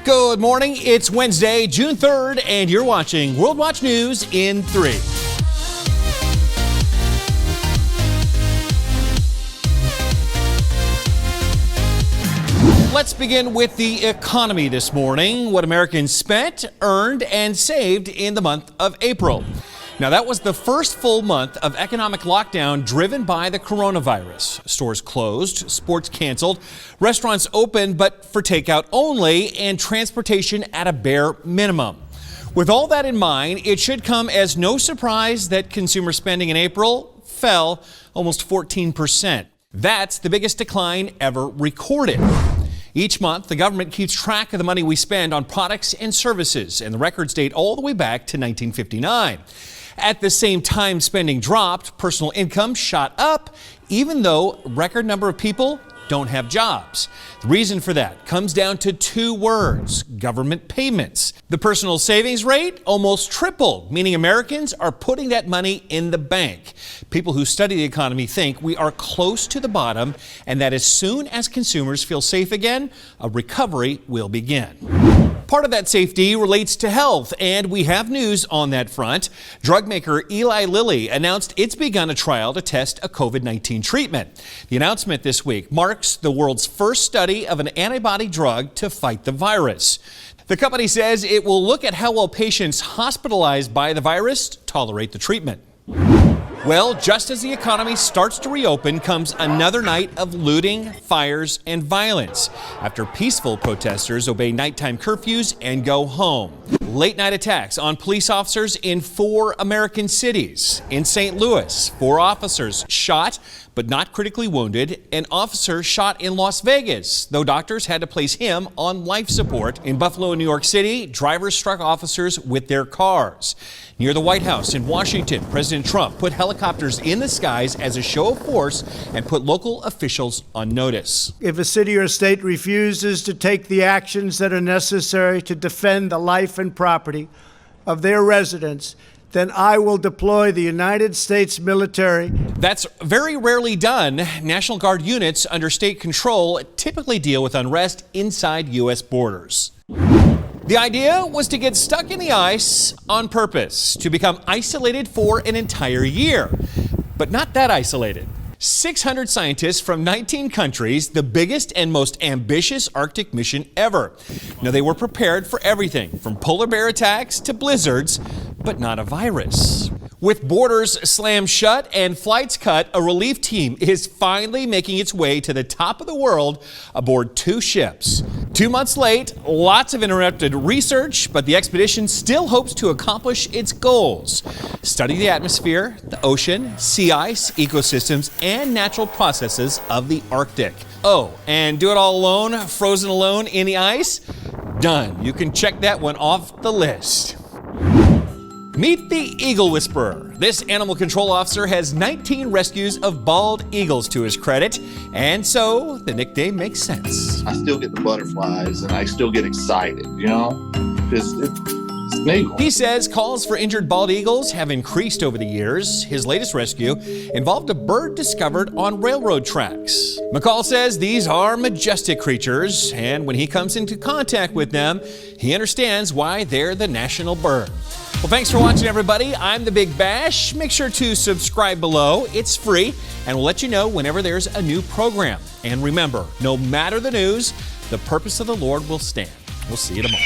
Good morning. It's Wednesday, June 3rd, and you're watching World Watch News in 3. Let's begin with the economy this morning, what Americans spent, earned, and saved in the month of April. Now, that was the first full month of economic lockdown driven by the coronavirus. Stores closed, sports canceled, restaurants open but for takeout only, and transportation at a bare minimum. With all that in mind, it should come as no surprise that consumer spending in April fell almost 14%. That's the biggest decline ever recorded. Each month, the government keeps track of the money we spend on products and services, and the records date all the way back to 1959. At the same time spending dropped, personal income shot up, even though a record number of people don't have jobs. The reason for that comes down to two words: government payments. The personal savings rate almost tripled, meaning Americans are putting that money in the bank. People who study the economy think we are close to the bottom and that as soon as consumers feel safe again, a recovery will begin. Part of that safety relates to health, and we have news on that front. Drug maker Eli Lilly announced it's begun a trial to test a COVID-19 treatment. The announcement this week marks the world's first study of an antibody drug to fight the virus. The company says it will look at how well patients hospitalized by the virus tolerate the treatment. Well, just as the economy starts to reopen comes another night of looting, fires, and violence after peaceful protesters obey nighttime curfews and go home. Late night attacks on police officers in 4 American cities. In St. Louis, 4 officers shot but not critically wounded. An officer shot in Las Vegas, though doctors had to place him on life support. In Buffalo and New York City, drivers struck officers with their cars. Near the White House in Washington, President Trump put helicopters in the skies as a show of force and put local officials on notice. If a city or state refuses to take the actions that are necessary to defend the life and property of their residents, then I will deploy the United States military. That's very rarely done. National Guard units under state control typically deal with unrest inside U.S. borders. The idea was to get stuck in the ice on purpose, to become isolated for an entire year, but not that isolated. 600 scientists from 19 countries, the biggest and most ambitious Arctic mission ever. Now, they were prepared for everything from polar bear attacks to blizzards, but not a virus. With borders slammed shut and flights cut, a relief team is finally making its way to the top of the world aboard 2 ships. 2 months late, lots of interrupted research, but the expedition still hopes to accomplish its goals. Study the atmosphere, the ocean, sea ice, ecosystems, and natural processes of the Arctic. Oh, and do it all alone, frozen alone in the ice? Done. You can check that one off the list. Meet the Eagle Whisperer. This animal control officer has 19 rescues of bald eagles to his credit, and so the nickname makes sense. I still get the butterflies and I still get excited, you know? It's an eagle. He says calls for injured bald eagles have increased over the years. His latest rescue involved a bird discovered on railroad tracks. McCall says these are majestic creatures, and when he comes into contact with them, he understands why they're the national bird. Well, thanks for watching, everybody. I'm the Big Bash. Make sure to subscribe below. It's free, and we'll let you know whenever there's a new program. And remember, no matter the news, the purpose of the Lord will stand. We'll see you tomorrow.